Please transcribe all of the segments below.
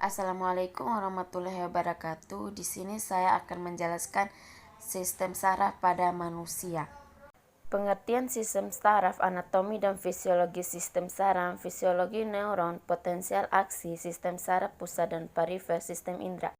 Assalamualaikum warahmatullahi wabarakatuh. Di sini saya akan menjelaskan sistem saraf pada manusia. Pengertian sistem saraf, anatomi dan fisiologi sistem saraf, fisiologi neuron, potensial aksi, sistem saraf pusat dan perifer, sistem indera.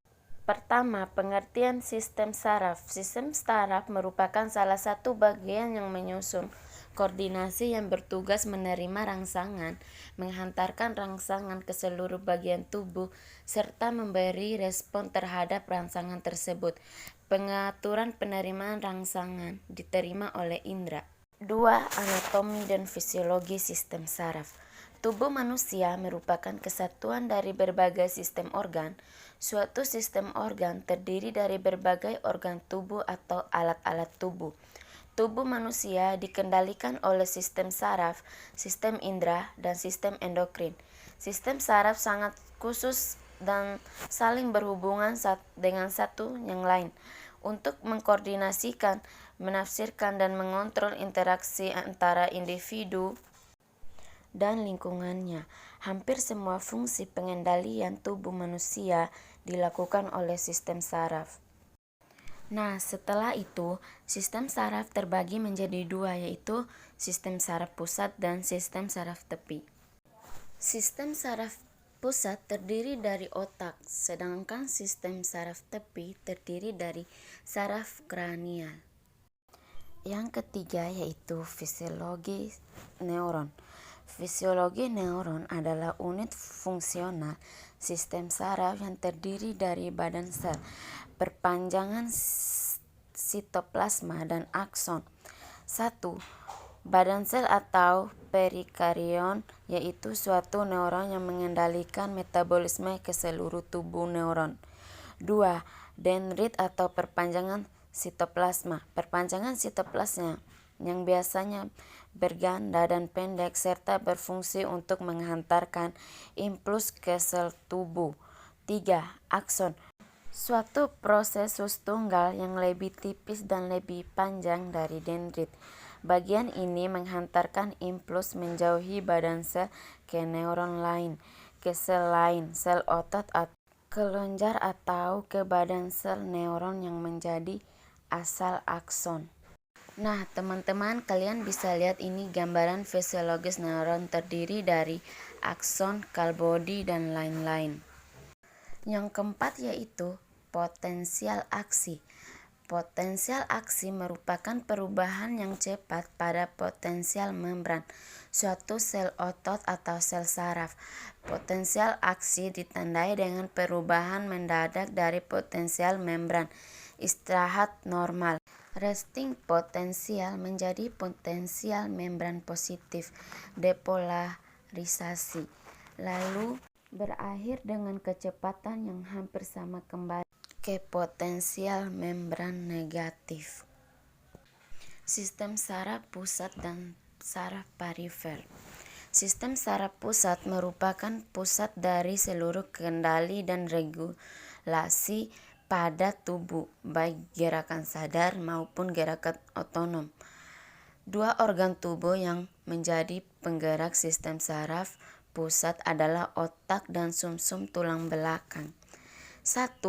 Pertama, pengertian sistem saraf. Sistem saraf merupakan salah satu bagian yang menyusun koordinasi yang bertugas menerima rangsangan, menghantarkan rangsangan ke seluruh bagian tubuh, serta memberi respon terhadap rangsangan tersebut. Pengaturan penerimaan rangsangan diterima oleh indera. 2. Anatomi dan fisiologi sistem saraf. Tubuh manusia merupakan kesatuan dari berbagai sistem organ. Suatu sistem organ terdiri dari berbagai organ tubuh atau alat-alat tubuh. Tubuh manusia dikendalikan oleh sistem saraf, sistem indera, dan sistem endokrin. Sistem saraf sangat khusus dan saling berhubungan dengan satu yang lain untuk mengkoordinasikan, menafsirkan, dan mengontrol interaksi antara individu dan lingkungannya. Hampir semua fungsi pengendalian tubuh manusia dilakukan oleh sistem saraf. Nah, setelah itu, sistem saraf terbagi menjadi dua, yaitu sistem saraf pusat dan sistem saraf tepi. Sistem saraf pusat terdiri dari otak, sedangkan sistem saraf tepi terdiri dari saraf kranial. Yang ketiga yaitu fisiologi neuron. Fisiologi neuron adalah unit fungsional sistem saraf yang terdiri dari badan sel, perpanjangan sitoplasma, dan akson. 1. Badan sel atau perikarion yaitu suatu neuron yang mengendalikan metabolisme ke seluruh tubuh neuron. 2. Dendrit atau perpanjangan sitoplasma. Perpanjangan sitoplasma yang biasanya berganda dan pendek serta berfungsi untuk menghantarkan impuls ke sel tubuh. 3. Akson. Suatu prosesus tunggal yang lebih tipis dan lebih panjang dari dendrit. Bagian ini menghantarkan impuls menjauhi badan sel ke neuron lain, ke sel lain, sel otot atau kelenjar atau ke badan sel neuron yang menjadi asal akson. Nah, teman-teman, kalian bisa lihat ini gambaran fisiologis neuron terdiri dari akson, kalbodi, dan lain-lain. Yang keempat yaitu potensial aksi. Potensial aksi merupakan perubahan yang cepat pada potensial membran suatu sel otot atau sel saraf. Potensial aksi ditandai dengan perubahan mendadak dari potensial membran istirahat normal, resting potensial, menjadi potensial membran positif, depolarisasi, lalu berakhir dengan kecepatan yang hampir sama kembali ke potensial membran negatif. Sistem saraf pusat dan saraf perifer. Sistem saraf pusat merupakan pusat dari seluruh kendali dan regulasi pada tubuh, baik gerakan sadar maupun gerakan otonom. Dua organ tubuh yang menjadi penggerak sistem saraf pusat adalah otak dan sumsum tulang belakang. 1.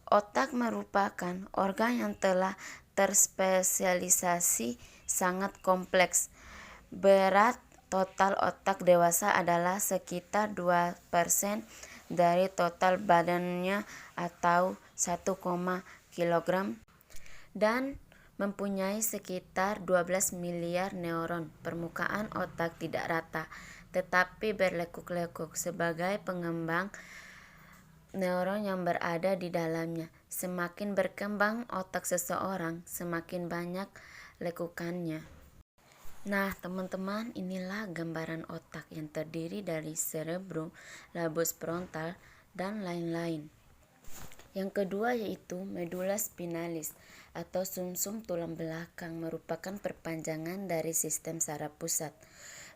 Otak merupakan organ yang telah terspesialisasi sangat kompleks. Berat total otak dewasa adalah sekitar 2% dari total badannya atau 1, kg dan mempunyai sekitar 12 miliar neuron. Permukaan otak tidak rata, tetapi berlekuk-lekuk sebagai pengembang neuron yang berada di dalamnya. Semakin berkembang otak seseorang, semakin banyak lekukannya. Nah, teman-teman, inilah gambaran otak yang terdiri dari cerebrum, lobus frontal, dan lain-lain. Yang kedua yaitu medula spinalis atau sumsum tulang belakang merupakan perpanjangan dari sistem saraf pusat.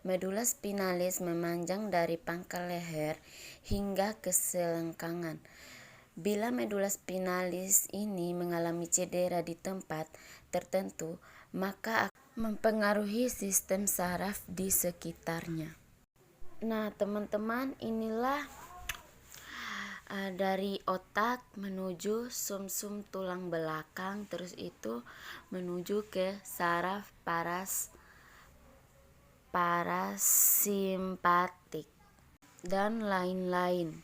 Medula spinalis memanjang dari pangkal leher hingga ke selangkangan. Bila medula spinalis ini mengalami cedera di tempat tertentu, maka akan mempengaruhi sistem saraf di sekitarnya. Nah, teman-teman, inilah dari otak menuju sumsum tulang belakang, terus itu menuju ke saraf parasimpatik dan lain-lain.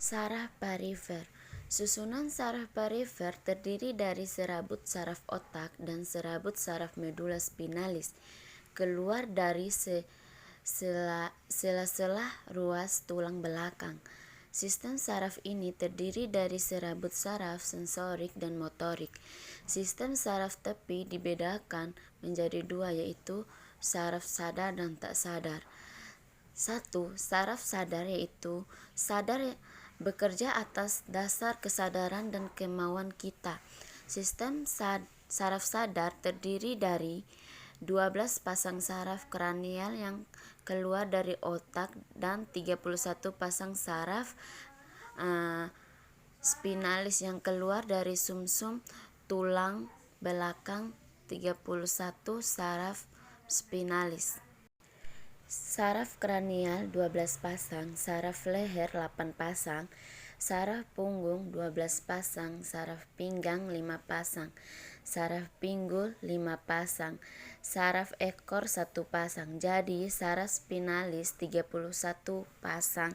Saraf perifer. Susunan saraf perifer terdiri dari serabut saraf otak dan serabut saraf medula spinalis keluar dari sela-sela ruas tulang belakang. Sistem saraf ini terdiri dari serabut saraf sensorik dan motorik. Sistem saraf tepi dibedakan menjadi dua, yaitu saraf sadar dan tak sadar. Satu, saraf sadar, yaitu sadar bekerja atas dasar kesadaran dan kemauan kita. Sistem saraf sadar terdiri dari 12 pasang saraf kranial yang keluar dari otak dan 31 pasang saraf spinalis yang keluar dari sumsum tulang belakang, 31 saraf spinalis. Saraf kranial 12 pasang, saraf leher 8 pasang, saraf punggung 12 pasang, saraf pinggang 5 pasang, saraf pinggul 5 pasang, saraf ekor 1 pasang. Jadi saraf spinalis 31 pasang.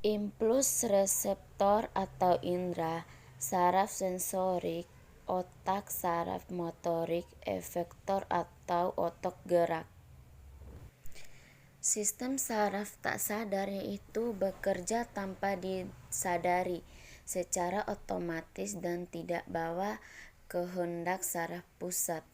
Impuls reseptor atau indera, saraf sensorik, otak, saraf motorik, efektor atau otot gerak. Sistem saraf tak sadar, yaitu bekerja tanpa disadari secara otomatis dan tidak bawa kehendak saraf pusat.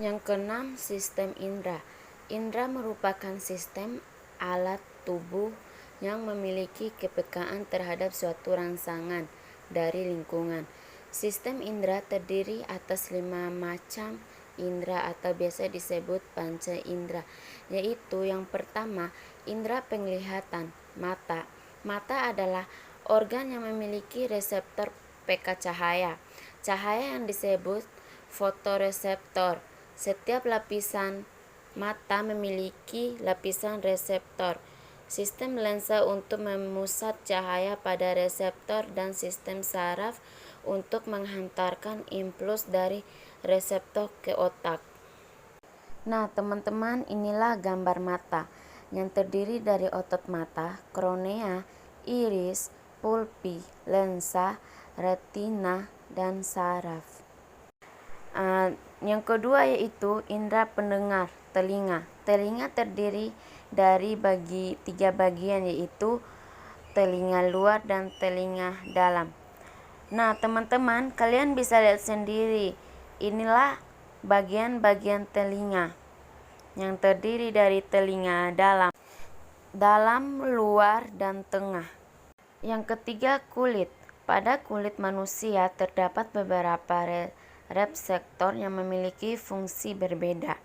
Yang keenam, sistem indera. Indera merupakan sistem alat tubuh yang memiliki kepekaan terhadap suatu rangsangan dari lingkungan. Sistem indera terdiri atas 5 macam indera atau biasa disebut panca indera, yaitu yang pertama, indera penglihatan, mata. Mata adalah organ yang memiliki reseptor peka cahaya. Cahaya yang disebut fotoreseptor. Setiap lapisan mata memiliki lapisan reseptor. Sistem lensa untuk memusat cahaya pada reseptor dan sistem saraf untuk menghantarkan impuls dari reseptor ke otak. Nah, teman-teman, inilah gambar mata yang terdiri dari otot mata, kornea, iris, pulpi, lensa, retina, dan saraf. Yang kedua yaitu indera pendengar, telinga. Telinga terdiri dari tiga bagian, yaitu telinga luar dan telinga dalam. Nah, teman-teman, kalian bisa lihat sendiri. Inilah bagian-bagian telinga yang terdiri dari telinga dalam, luar, dan tengah. Yang ketiga, kulit. Pada kulit manusia terdapat beberapa reseptor yang memiliki fungsi berbeda.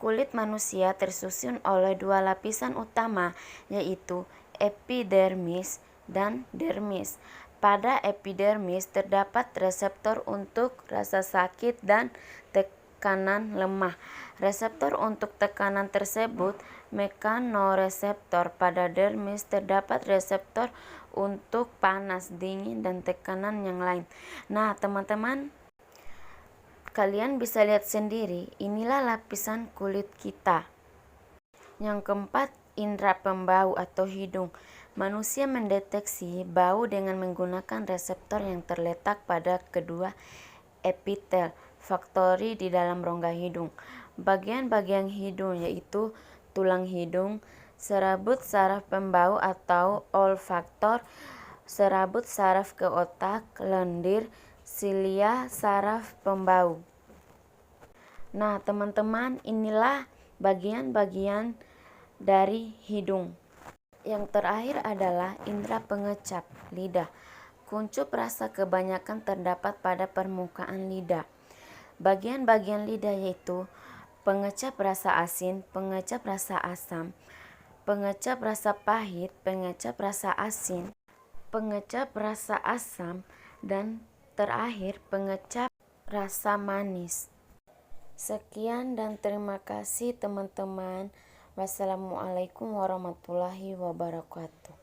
Kulit manusia tersusun oleh dua lapisan utama, yaitu epidermis dan dermis. Pada epidermis terdapat reseptor untuk rasa sakit dan tekanan lemah. Reseptor untuk tekanan tersebut mekanoreseptor. Pada dermis terdapat reseptor untuk panas, dingin, dan tekanan yang lain. Nah, teman-teman, kalian bisa lihat sendiri, inilah lapisan kulit kita. Yang keempat, indera pembau atau hidung. Manusia mendeteksi bau dengan menggunakan reseptor yang terletak pada kedua epitel faktori di dalam rongga hidung. Bagian-bagian hidung yaitu tulang hidung, serabut saraf pembau atau olfaktor, serabut saraf ke otak, lendir, silia, saraf pembau. Nah, teman-teman, inilah bagian-bagian dari hidung. Yang terakhir adalah indera pengecap, lidah. Kuncup rasa kebanyakan terdapat pada permukaan lidah. Bagian-bagian lidah yaitu pengecap rasa asin, pengecap rasa asam, pengecap rasa pahit, pengecap rasa asin, pengecap rasa asam, dan terakhir pengecap rasa manis. Sekian dan terima kasih teman-teman. Wassalamualaikum warahmatullahi wabarakatuh.